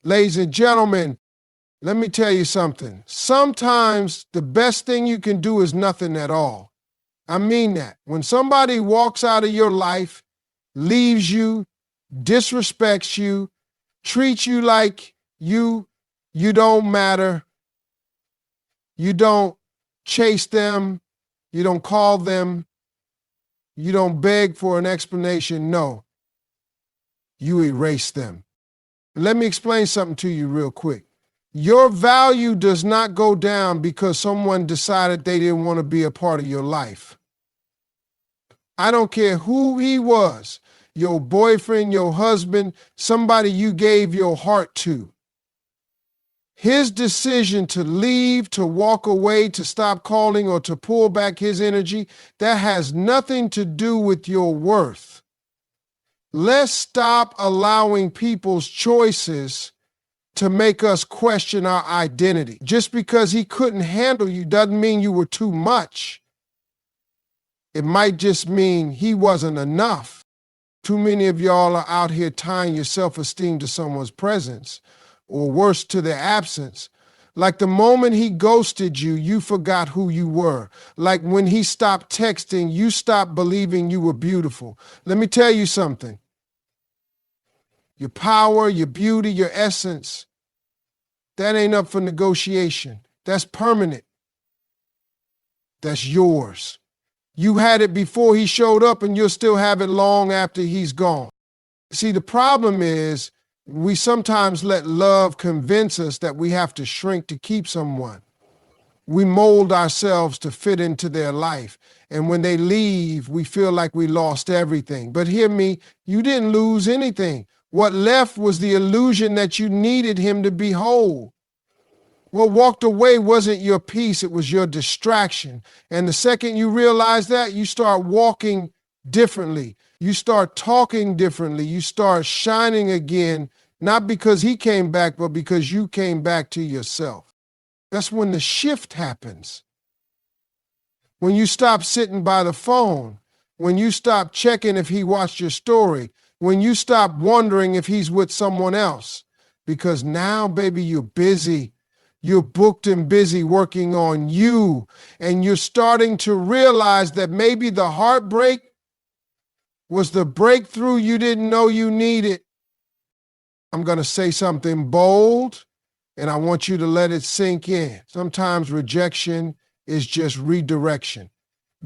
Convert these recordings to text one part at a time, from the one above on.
Ladies and gentlemen, let me tell you something. Sometimes the best thing you can do is nothing at all. I mean that. When somebody walks out of your life, leaves you, disrespects you, treats you like you don't matter, you don't chase them, you don't call them, you don't beg for an explanation. No, you erase them. Let me explain something to you real quick. Your value does not go down because someone decided they didn't want to be a part of your life. I don't care who he was, your boyfriend, your husband, somebody you gave your heart to. His decision to leave, to walk away, to stop calling, or to pull back his energy, that has nothing to do with your worth. Let's stop allowing people's choices to make us question our identity. Just because he couldn't handle you doesn't mean you were too much. It might just mean he wasn't enough. Too many of y'all are out here tying your self-esteem to someone's presence, or worse, to their absence. Like the moment he ghosted you, you forgot who you were. Like when he stopped texting, you stopped believing you were beautiful. Let me tell you something. Your power, your beauty, your essence, that ain't up for negotiation. That's permanent. That's yours. You had it before he showed up, and you'll still have it long after he's gone. See, the problem is we sometimes let love convince us that we have to shrink to keep someone. We mold ourselves to fit into their life. And when they leave, we feel like we lost everything. But hear me, you didn't lose anything. What left was the illusion that you needed him to be whole. What walked away wasn't your peace, it was your distraction. And the second you realize that, you start walking differently. You start talking differently. You start shining again, not because he came back, but because you came back to yourself. That's when the shift happens. When you stop sitting by the phone, when you stop checking if he watched your story, when you stop wondering if he's with someone else. Because now, baby, you're busy. You're booked and busy working on you, and you're starting to realize that maybe the heartbreak was the breakthrough you didn't know you needed. I'm going to say something bold, and I want you to let it sink in. Sometimes rejection is just redirection.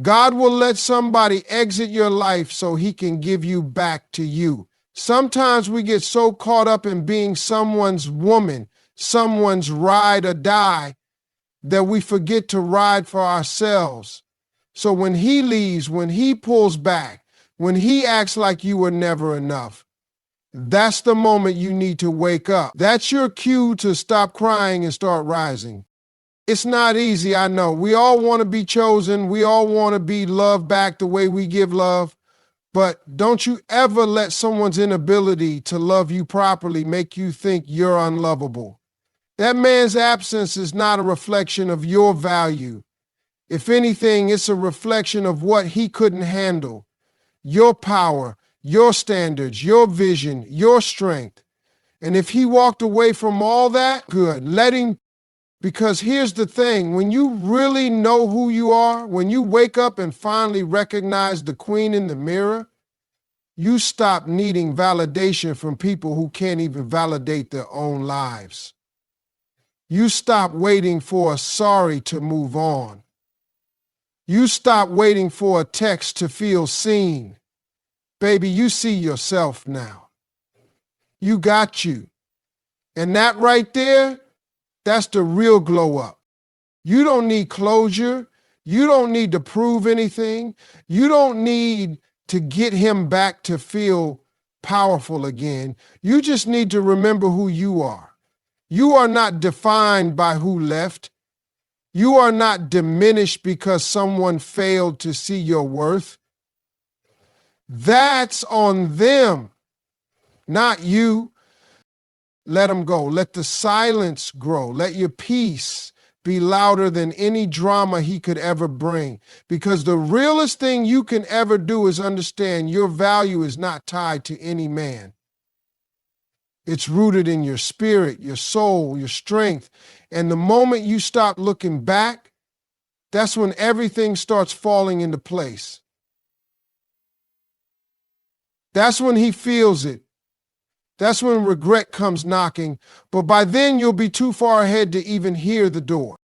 God will let somebody exit your life so he can give you back to you. Sometimes we get so caught up in being someone's woman, someone's ride or die, that we forget to ride for ourselves. So when he leaves, when he pulls back, when he acts like you were never enough, that's the moment you need to wake up. That's your cue to stop crying and start rising. It's not easy, I know. We all want to be chosen. We all want to be loved back the way we give love. But don't you ever let someone's inability to love you properly make you think you're unlovable. That man's absence is not a reflection of your value. If anything, it's a reflection of what he couldn't handle. Your power, your standards, your vision, your strength. And if he walked away from all that, good. Let him, because here's the thing. When you really know who you are, when you wake up and finally recognize the queen in the mirror, you stop needing validation from people who can't even validate their own lives. You stop waiting for a sorry to move on. You stop waiting for a text to feel seen. Baby, you see yourself now. You got you. And that right there, that's the real glow up. You don't need closure. You don't need to prove anything. You don't need to get him back to feel powerful again. You just need to remember who you are. You are not defined by who left. You are not diminished because someone failed to see your worth. That's on them, not you. Let them go. Let the silence grow. Let your peace be louder than any drama he could ever bring. Because the realest thing you can ever do is understand your value is not tied to any man. It's rooted in your spirit, your soul, your strength. And the moment you stop looking back, that's when everything starts falling into place. That's when he feels it. That's when regret comes knocking. But by then, you'll be too far ahead to even hear the door.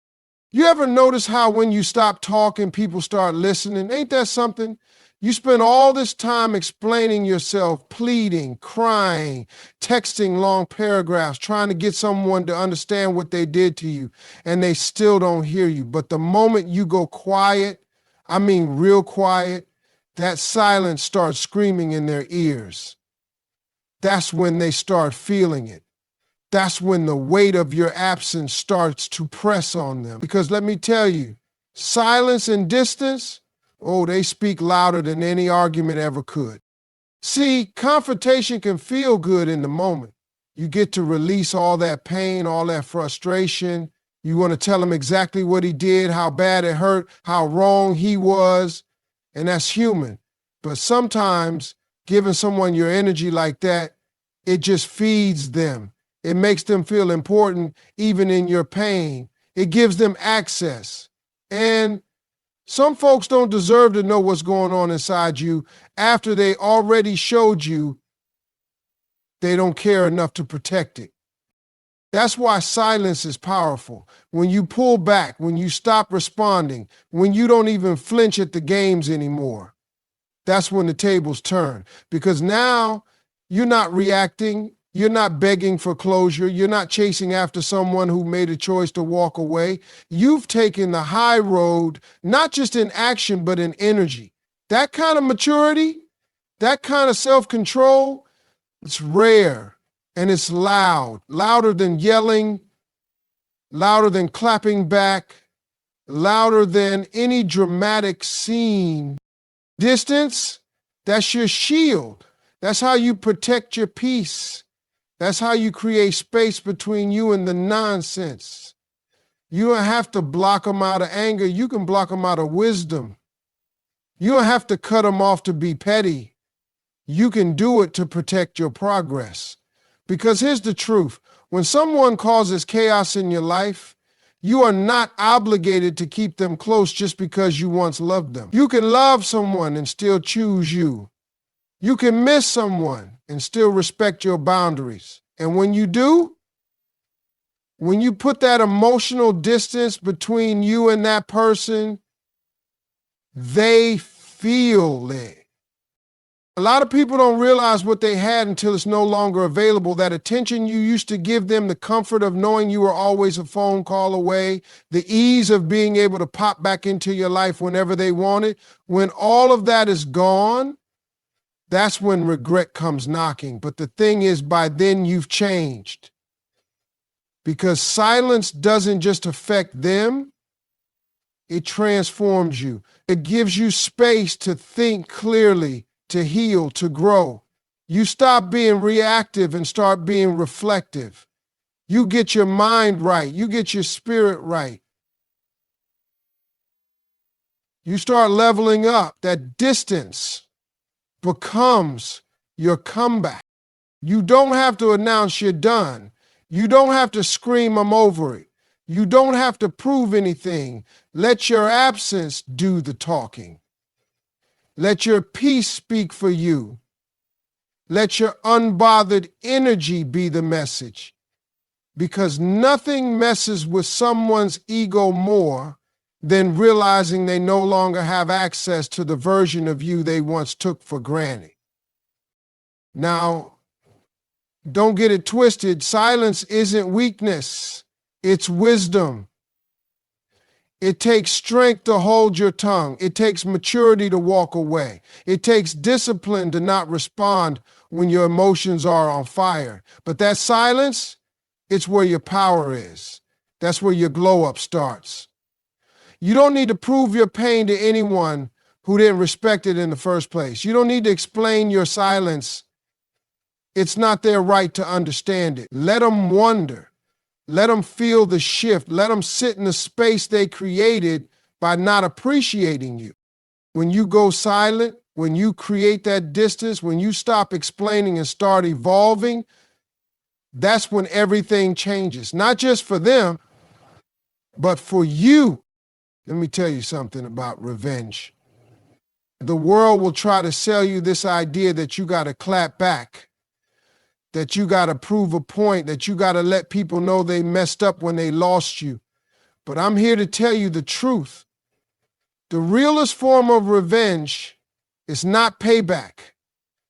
You ever notice how when you stop talking, people start listening? Ain't that something? You spend all this time explaining yourself, pleading, crying, texting long paragraphs, trying to get someone to understand what they did to you, and they still don't hear you. But the moment you go quiet, I mean real quiet, that silence starts screaming in their ears. That's when they start feeling it. That's when the weight of your absence starts to press on them. Because let me tell you, silence and distance, oh, they speak louder than any argument ever could. See, confrontation can feel good in the moment. You get to release all that pain, all that frustration. You want to tell him exactly what he did, how bad it hurt, how wrong he was, and that's human. But sometimes giving someone your energy like that, it just feeds them. It makes them feel important even in your pain. It gives them access. And some folks don't deserve to know what's going on inside you after they already showed you they don't care enough to protect it. That's why silence is powerful. When you pull back, when you stop responding, when you don't even flinch at the games anymore, that's when the tables turn. Because now you're not reacting. You're not begging for closure. You're not chasing after someone who made a choice to walk away. You've taken the high road, not just in action, but in energy. That kind of maturity, that kind of self-control, it's rare and it's loud, louder than yelling, louder than clapping back, louder than any dramatic scene. Distance, that's your shield. That's how you protect your peace. That's how you create space between you and the nonsense. You don't have to block them out of anger. You can block them out of wisdom. You don't have to cut them off to be petty. You can do it to protect your progress. Because here's the truth. When someone causes chaos in your life, you are not obligated to keep them close just because you once loved them. You can love someone and still choose you. You can miss someone and still respect your boundaries. And when you do, when you put that emotional distance between you and that person, they feel it. A lot of people don't realize what they had until it's no longer available. That attention you used to give them, the comfort of knowing you were always a phone call away, the ease of being able to pop back into your life whenever they wanted. When all of that is gone, that's when regret comes knocking. But the thing is, by then you've changed. Because silence doesn't just affect them, it transforms you. It gives you space to think clearly, to heal, to grow. You stop being reactive and start being reflective. You get your mind right. You get your spirit right. You start leveling up. That distance becomes your comeback. You don't have to announce you're done. You don't have to scream, I'm over it. You don't have to prove anything. Let your absence do the talking. Let your peace speak for you. Let your unbothered energy be the message. Because nothing messes with someone's ego more than realizing they no longer have access to the version of you they once took for granted. Now, don't get it twisted. Silence isn't weakness. It's wisdom. It takes strength to hold your tongue. It takes maturity to walk away. It takes discipline to not respond when your emotions are on fire. But that silence, it's where your power is. That's where your glow up starts. You don't need to prove your pain to anyone who didn't respect it in the first place. You don't need to explain your silence. It's not their right to understand it. Let them wonder. Let them feel the shift. Let them sit in the space they created by not appreciating you. When you go silent, when you create that distance, when you stop explaining and start evolving, That's when everything changes, not just for them, but for you. Let me tell you something about revenge. The world will try to sell you this idea that you got to clap back, that you got to prove a point, that you got to let people know they messed up when they lost you. But I'm here to tell you the truth. The realest form of revenge is not payback.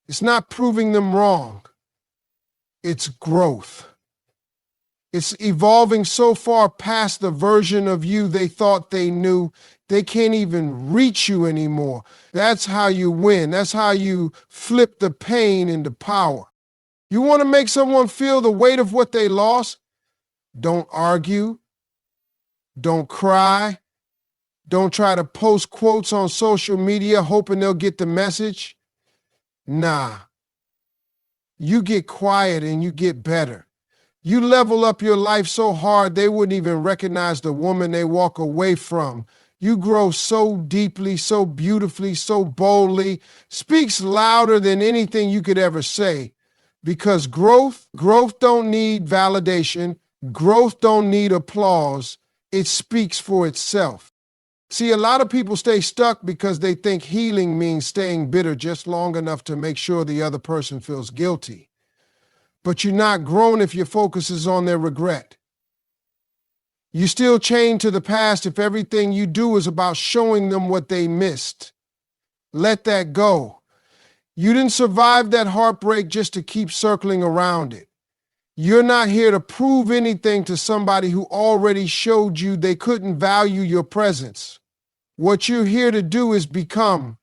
It's not proving them wrong. It's growth. It's evolving so far past the version of you they thought they knew, they can't even reach you anymore. That's how you win. That's how you flip the pain into power. You want to make someone feel the weight of what they lost? Don't argue. Don't cry. Don't try to post quotes on social media hoping they'll get the message. Nah. You get quiet and you get better. You level up your life so hard they wouldn't even recognize the woman they walk away from. You grow so deeply, so beautifully, so boldly, speaks louder than anything you could ever say. Because growth don't need validation. Growth don't need applause. It speaks for itself. See, a lot of people stay stuck because they think healing means staying bitter just long enough to make sure the other person feels guilty. But you're not grown if your focus is on their regret. You're still chained to the past if everything you do is about showing them what they missed. Let that go. You didn't survive that heartbreak just to keep circling around it. You're not here to prove anything to somebody who already showed you they couldn't value your presence. What you're here to do is become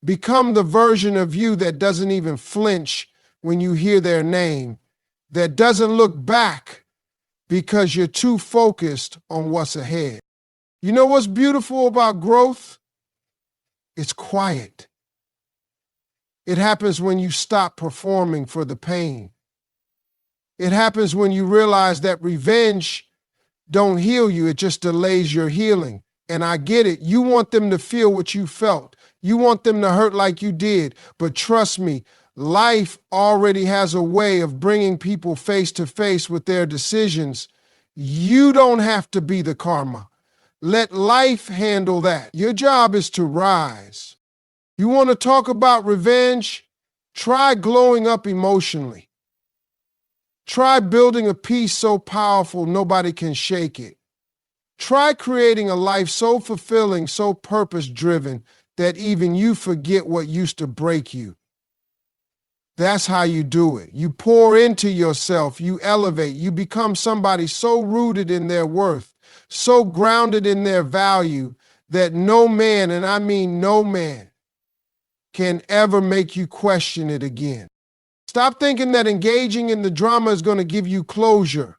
the version of you that doesn't even flinch when you hear their name, that doesn't look back because you're too focused on what's ahead. You know what's beautiful about growth? It's quiet. It happens when you stop performing for the pain. It happens when you realize that revenge don't heal you, it just delays your healing. And I get it. You want them to feel what you felt. You want them to hurt like you did. But trust me, life already has a way of bringing people face to face with their decisions. You don't have to be the karma. Let life handle that. Your job is to rise. You want to talk about revenge? Try glowing up emotionally. Try building a peace so powerful nobody can shake it. Try creating a life so fulfilling, so purpose-driven that even you forget what used to break you. That's how you do it. You pour into yourself, you elevate, you become somebody so rooted in their worth, so grounded in their value that no man, and I mean no man, can ever make you question it again. Stop thinking that engaging in the drama is going to give you closure.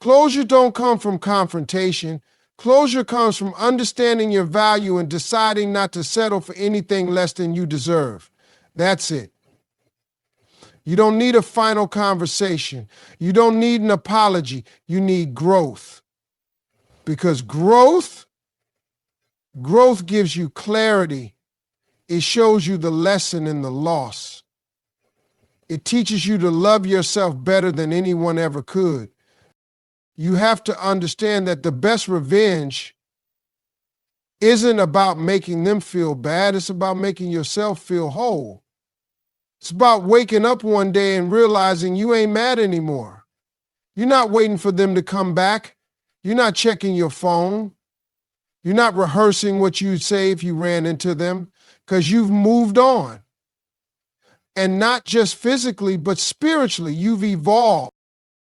Closure don't come from confrontation. Closure comes from understanding your value and deciding not to settle for anything less than you deserve. That's it. You don't need a final conversation. You don't need an apology. You need growth. Because growth gives you clarity. It shows you the lesson in the loss. It teaches you to love yourself better than anyone ever could. You have to understand that the best revenge isn't about making them feel bad. It's about making yourself feel whole. It's about waking up one day and realizing you ain't mad anymore. You're not waiting for them to come back. You're not checking your phone. You're not rehearsing what you'd say if you ran into them, because you've moved on. And not just physically, but spiritually, you've evolved.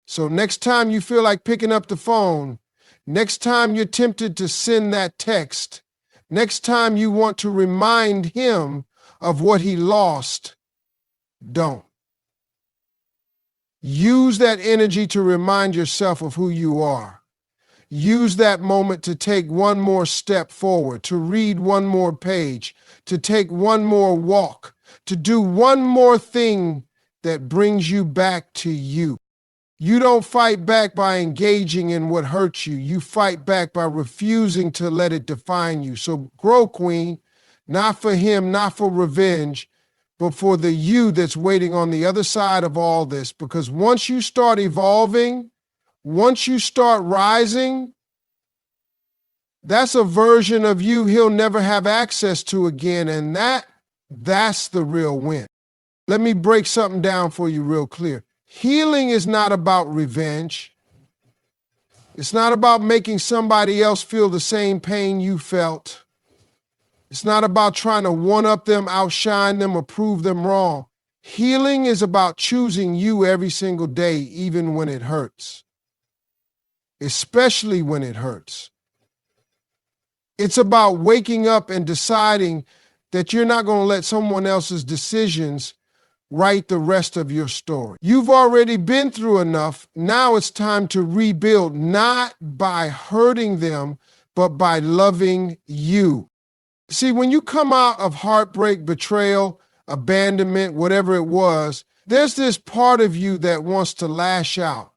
So next time you feel like picking up the phone, next time you're tempted to send that text, next time you want to remind him of what he lost, don't. Use that energy to remind yourself of who you are. Use that moment to take one more step forward, to read one more page, to take one more walk, to do one more thing that brings you back to you. You don't fight back by engaging in what hurts you. You fight back by refusing to let it define you. So grow, queen, not for him, not for revenge, but for the you that's waiting on the other side of all this. Because once you start evolving, once you start rising, that's a version of you he'll never have access to again, and that's the real win. Let me break something down for you real clear. Healing is not about revenge. It's not about making somebody else feel the same pain you felt. It's not about trying to one-up them, outshine them, or prove them wrong. Healing is about choosing you every single day, even when it hurts. Especially when it hurts. It's about waking up and deciding that you're not going to let someone else's decisions write the rest of your story. You've already been through enough. Now it's time to rebuild, not by hurting them, but by loving you. See, when you come out of heartbreak, betrayal, abandonment, whatever it was, there's this part of you that wants to lash out.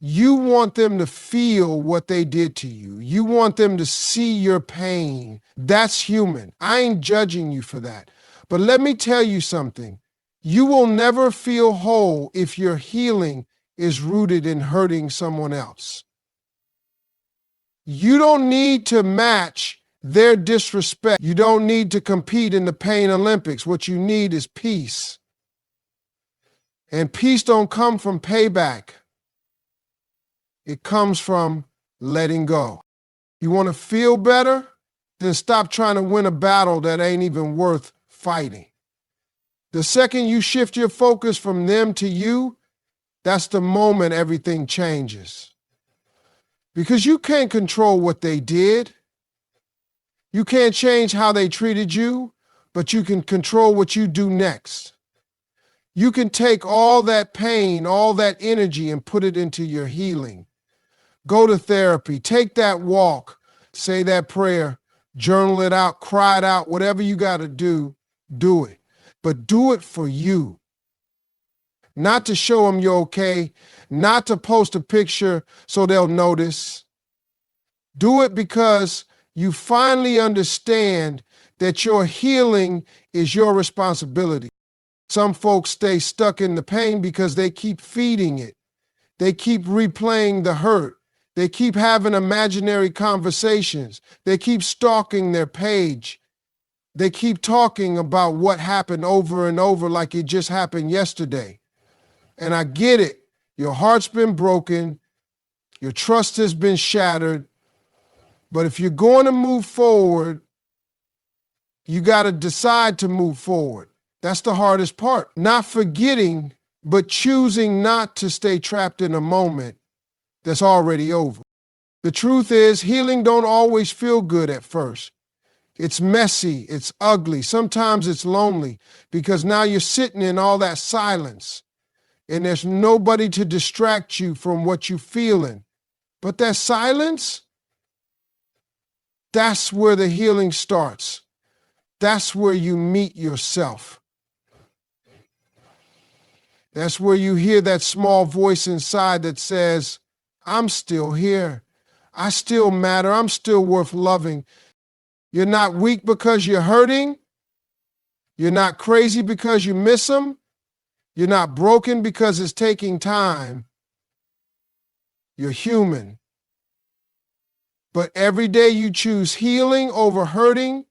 You want them to feel what they did to you. You want them to see your pain. That's human. I ain't judging you for that. But let me tell you something. You will never feel whole if your healing is rooted in hurting someone else. You don't need to match their disrespect. You don't need to compete in the pain Olympics. What you need is peace. And peace don't come from payback. It comes from letting go. You want to feel better? Then stop trying to win a battle that ain't even worth fighting. The second you shift your focus from them to you, that's the moment everything changes. Because you can't control what they did. You can't change how they treated you, but you can control what you do next. You can take all that pain, all that energy, and put it into your healing. Go to therapy, take that walk, say that prayer, journal it out, cry it out, whatever you got to do it. But do it for you. Not to show them you're okay, not to post a picture so they'll notice. Do it because you finally understand that your healing is your responsibility. Some folks stay stuck in the pain because they keep feeding it. They keep replaying the hurt. They keep having imaginary conversations. They keep stalking their page. They keep talking about what happened over and over like it just happened yesterday. And I get it. Your heart's been broken. Your trust has been shattered. But if you're going to move forward, you got to decide to move forward. That's the hardest part. Not forgetting, but choosing not to stay trapped in a moment that's already over. The truth is, healing don't always feel good at first. It's messy, it's ugly, sometimes it's lonely, because now you're sitting in all that silence, and there's nobody to distract you from what you're feeling. But that silence, that's where the healing starts. That's where you meet yourself. That's where you hear that small voice inside that says, I'm still here. I still matter. I'm still worth loving. You're not weak because you're hurting. You're not crazy because you miss them. You're not broken because it's taking time. You're human. But every day you choose healing over hurting,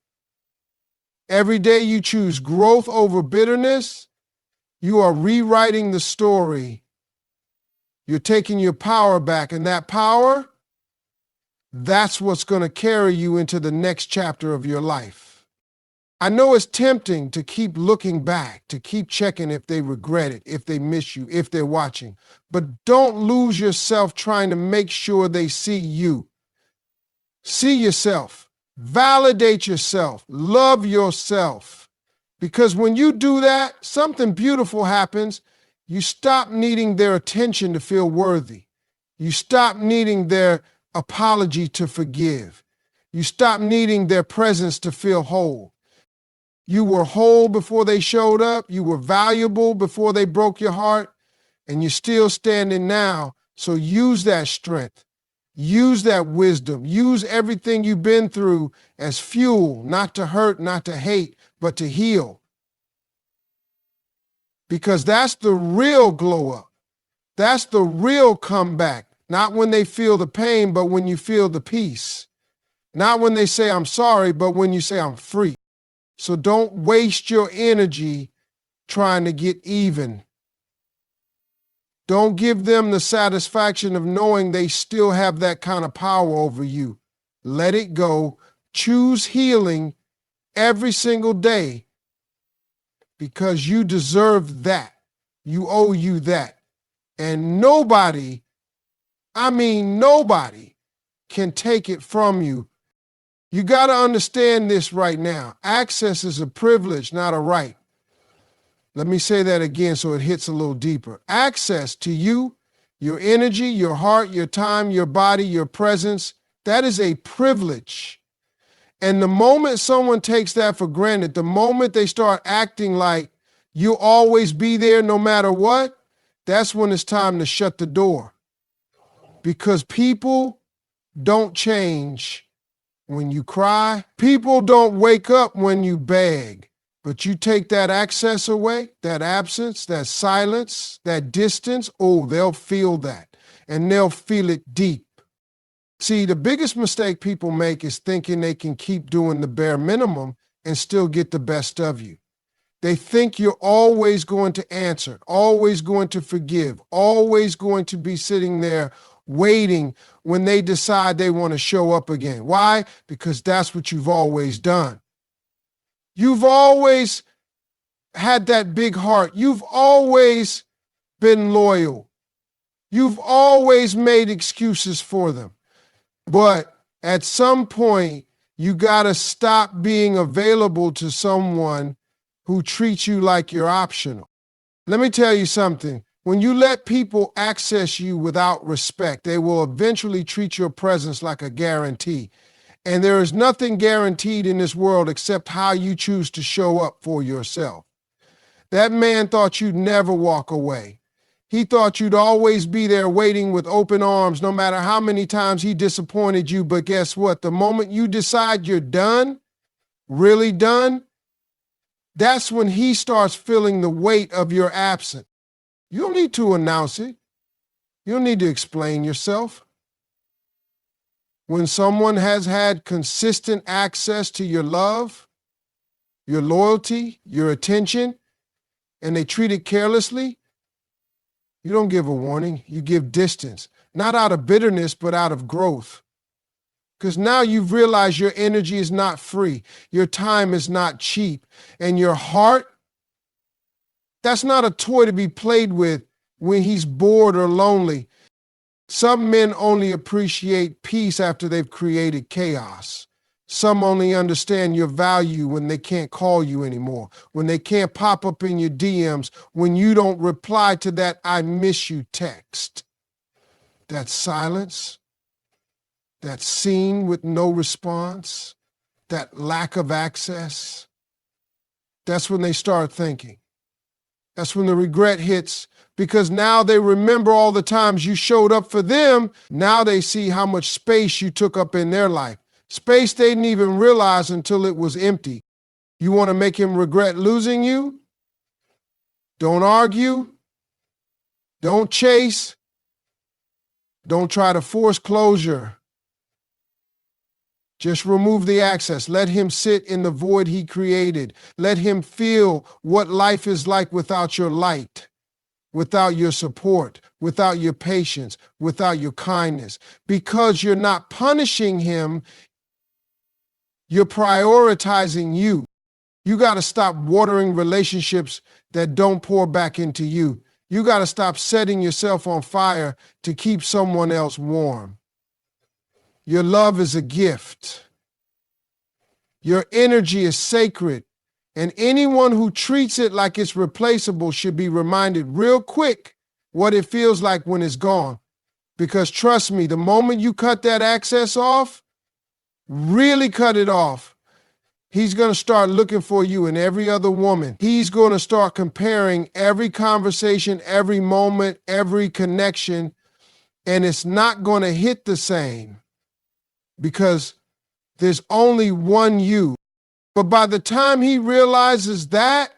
every day you choose growth over bitterness, you are rewriting the story. You're taking your power back, and that power, that's what's going to carry you into the next chapter of your life. I know it's tempting to keep looking back, to keep checking if they regret it, if they miss you, if they're watching. But don't lose yourself trying to make sure they see you. See yourself. Validate yourself. Love yourself. Because when you do that, something beautiful happens. You stop needing their attention to feel worthy. You stop needing their apology to forgive. You stop needing their presence to feel whole. You were whole before they showed up. You were valuable before they broke your heart. And you're still standing now. So use that strength. Use that wisdom. Use everything you've been through as fuel, not to hurt, not to hate, but to heal. because that's the real glow up. That's the real comeback. Not when they feel the pain, but when you feel the peace. Not when they say, I'm sorry, but when you say, I'm free. So don't waste your energy trying to get even. Don't give them the satisfaction of knowing they still have that kind of power over you. Let it go. Choose healing every single day because you deserve that. You owe you that. And nobody, I mean nobody, can take it from you. You got to understand this right now. Access is a privilege, not a right. Let me say that again so it hits a little deeper. Access to you, your energy, your heart, your time, your body, your presence, that is a privilege. And the moment someone takes that for granted, the moment they start acting like you'll always be there no matter what, that's when it's time to shut the door. Because people don't change when you cry. People don't wake up when you beg. But you take that access away, that absence, that silence, that distance, oh, they'll feel that. And they'll feel it deep. See, the biggest mistake people make is thinking they can keep doing the bare minimum and still get the best of you. They think you're always going to answer, always going to forgive, always going to be sitting there waiting when they decide they want to show up again. Why? Because that's what you've always done. You've always had that big heart. You've always been loyal. You've always made excuses for them. But at some point, you got to stop being available to someone who treats you like you're optional. Let me tell you something. When you let people access you without respect, they will eventually treat your presence like a guarantee. And there is nothing guaranteed in this world except how you choose to show up for yourself. That man thought you'd never walk away. He thought you'd always be there waiting with open arms no matter how many times he disappointed you. But guess what? The moment you decide you're done, really done, that's when he starts feeling the weight of your absence. You don't need to announce it. You don't need to explain yourself. When someone has had consistent access to your love, your loyalty, your attention, and they treat it carelessly, you don't give a warning, you give distance. Not out of bitterness, but out of growth. Because now you've realized your energy is not free, your time is not cheap, and your heart, that's not a toy to be played with when he's bored or lonely. Some men only appreciate peace after they've created chaos. Some only understand your value when they can't call you anymore, when they can't pop up in your DMs, when you don't reply to that I miss you text. That silence, that scene with no response, that lack of access, that's when they start thinking. That's when the regret hits, because now they remember all the times you showed up for them. Now they see how much space you took up in their life. Space they didn't even realize until it was empty. You want to make him regret losing you? Don't argue. Don't chase. Don't try to force closure. Just remove the access. Let him sit in the void he created. Let him feel what life is like without your light, without your support, without your patience, without your kindness. Because you're not punishing him, you're prioritizing you. You got to stop watering relationships that don't pour back into you. You got to stop setting yourself on fire to keep someone else warm. Your love is a gift. Your energy is sacred. And anyone who treats it like it's replaceable should be reminded real quick what it feels like when it's gone. Because trust me, the moment you cut that access off, really cut it off, he's going to start looking for you in every other woman. He's going to start comparing every conversation, every moment, every connection, and it's not going to hit the same because there's only one you. But by the time he realizes that,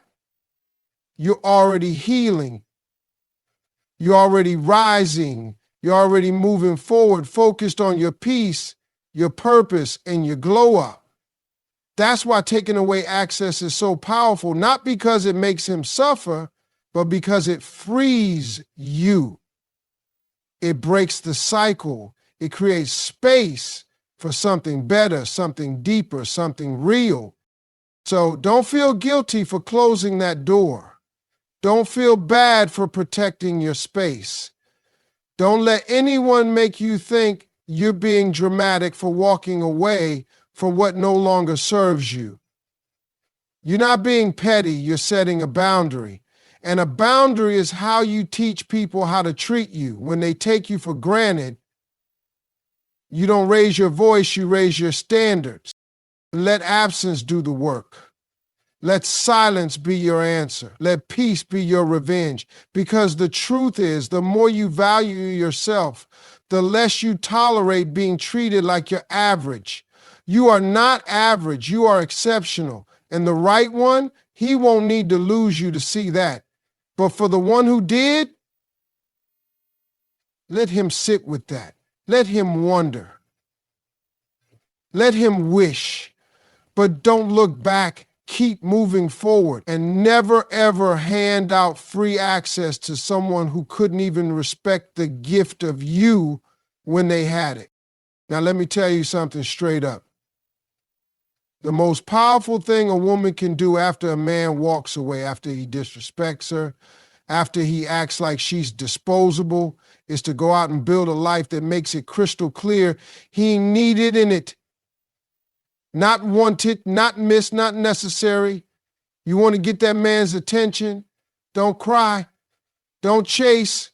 you're already healing. You're already rising. You're already moving forward, focused on your peace, your purpose, and your glow up. That's why taking away access is so powerful, not because it makes him suffer, but because it frees you. It breaks the cycle. It creates space for something better, something deeper, something real. So don't feel guilty for closing that door. Don't feel bad for protecting your space. Don't let anyone make you think you're being dramatic for walking away from what no longer serves you. You're not being petty, you're setting a boundary. And a boundary is how you teach people how to treat you. When they take you for granted, you don't raise your voice, you raise your standards. Let absence do the work. Let silence be your answer. Let peace be your revenge. Because the truth is, the more you value yourself, the less you tolerate being treated like you're average. You are not average, you are exceptional. And the right one, he won't need to lose you to see that. But for the one who did, let him sit with that. Let him wonder. Let him wish. But don't look back. Keep moving forward and never ever hand out free access to someone who couldn't even respect the gift of you when they had it. Now, let me tell you something straight up. The most powerful thing a woman can do after a man walks away, after he disrespects her, after he acts like she's disposable, is to go out and build a life that makes it crystal clear he ain't needed in it. Not wanted, not missed, not necessary. You want to get that man's attention? Don't cry. Don't chase.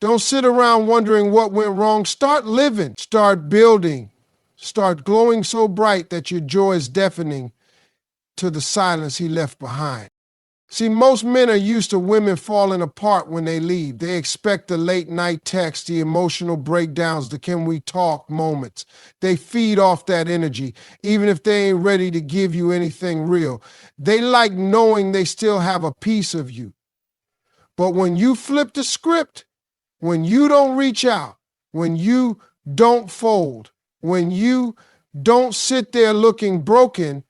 Don't sit around wondering what went wrong. Start living. Start building. Start glowing so bright that your joy is deafening to the silence he left behind. See, most men are used to women falling apart when they leave. They expect the late night text, the emotional breakdowns, the can we talk moments. They feed off that energy, even if they ain't ready to give you anything real. They like knowing they still have a piece of you. But when you flip the script, when you don't reach out, when you don't fold, when you don't sit there looking broken,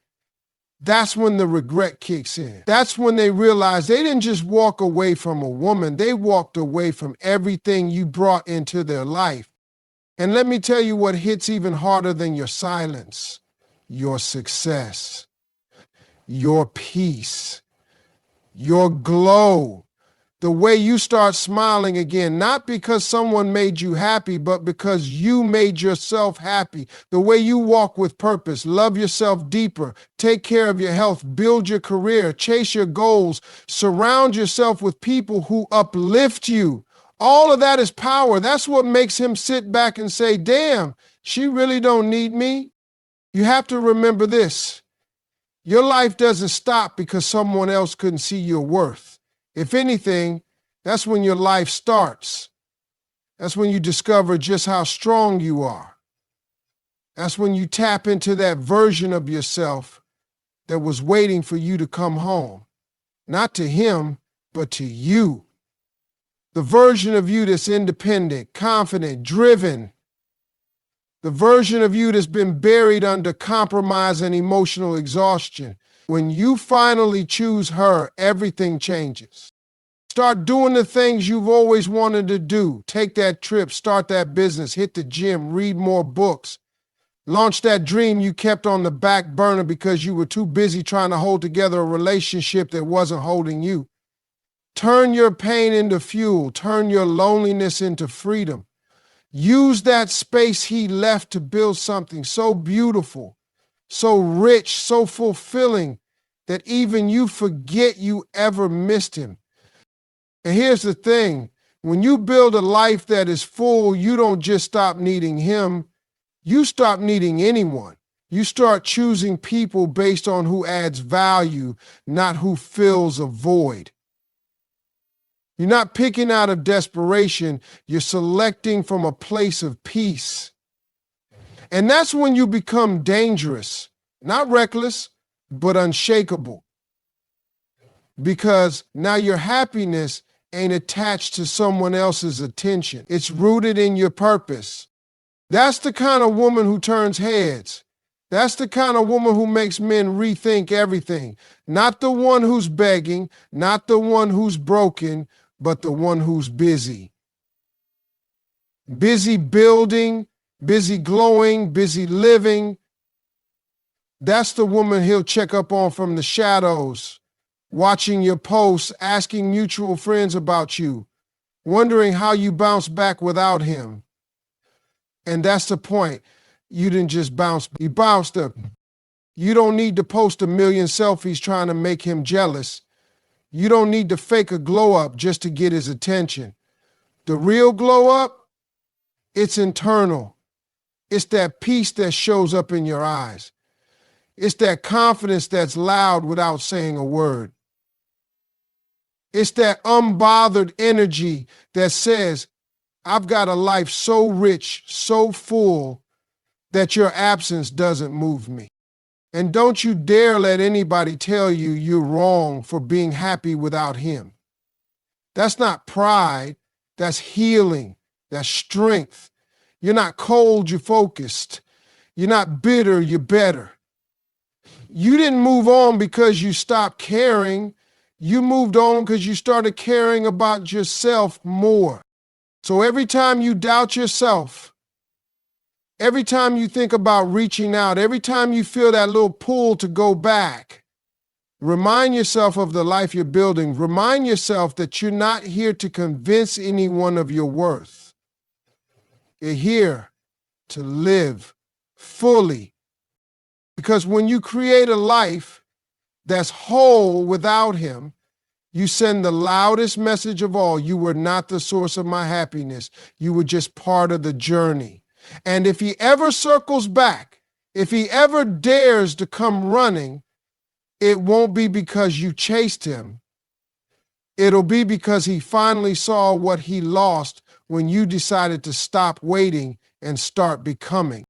that's when the regret kicks in. That's when they realize they didn't just walk away from a woman, they walked away from everything you brought into their life. And let me tell you what hits even harder than your silence: your success, your peace, your glow. The way you start smiling again, not because someone made you happy, but because you made yourself happy. The way you walk with purpose, love yourself deeper, take care of your health, build your career, chase your goals, surround yourself with people who uplift you. All of that is power. That's what makes him sit back and say, damn, she really don't need me. You have to remember this. Your life doesn't stop because someone else couldn't see your worth. If anything, that's when your life starts. That's when you discover just how strong you are. That's when you tap into that version of yourself that was waiting for you to come home. Not to him, but to you. The version of you that's independent, confident, driven. The version of you that's been buried under compromise and emotional exhaustion. When you finally choose her, everything changes. Start doing the things you've always wanted to do. Take that trip, start that business, hit the gym, read more books. Launch that dream you kept on the back burner because you were too busy trying to hold together a relationship that wasn't holding you. Turn your pain into fuel. Turn your loneliness into freedom. Use that space he left to build something so beautiful, so rich, so fulfilling that even you forget you ever missed him. And here's the thing, when you build a life that is full, you don't just stop needing him, you stop needing anyone. You start choosing people based on who adds value, not who fills a void. You're not picking out of desperation, you're selecting from a place of peace. And that's when you become dangerous, not reckless, but unshakable. because now your happiness ain't attached to someone else's attention. It's rooted in your purpose. That's the kind of woman who turns heads. That's the kind of woman who makes men rethink everything. Not the one who's begging, not the one who's broken, but the one who's busy. Busy building, busy glowing, busy living. That's the woman he'll check up on from the shadows, watching your posts, asking mutual friends about you, wondering how you bounce back without him. And that's the point. You didn't just bounce, you bounced up. You don't need to post 1 million selfies trying to make him jealous. You don't need to fake a glow up just to get his attention. The real glow up, it's internal. It's that peace that shows up in your eyes. It's that confidence that's loud without saying a word. It's that unbothered energy that says, I've got a life so rich, so full, that your absence doesn't move me. And don't you dare let anybody tell you you're wrong for being happy without him. That's not pride, that's healing, that's strength. You're not cold, you're focused. You're not bitter, you're better. You didn't move on because you stopped caring. You moved on because you started caring about yourself more. So every time you doubt yourself, every time you think about reaching out, every time you feel that little pull to go back, remind yourself of the life you're building. Remind yourself that you're not here to convince anyone of your worth. You're here to live fully. Because when you create a life that's whole without him, you send the loudest message of all. You were not the source of my happiness. You were just part of the journey. And if he ever circles back, if he ever dares to come running, it won't be because you chased him. It'll be because he finally saw what he lost when you decided to stop waiting and start becoming.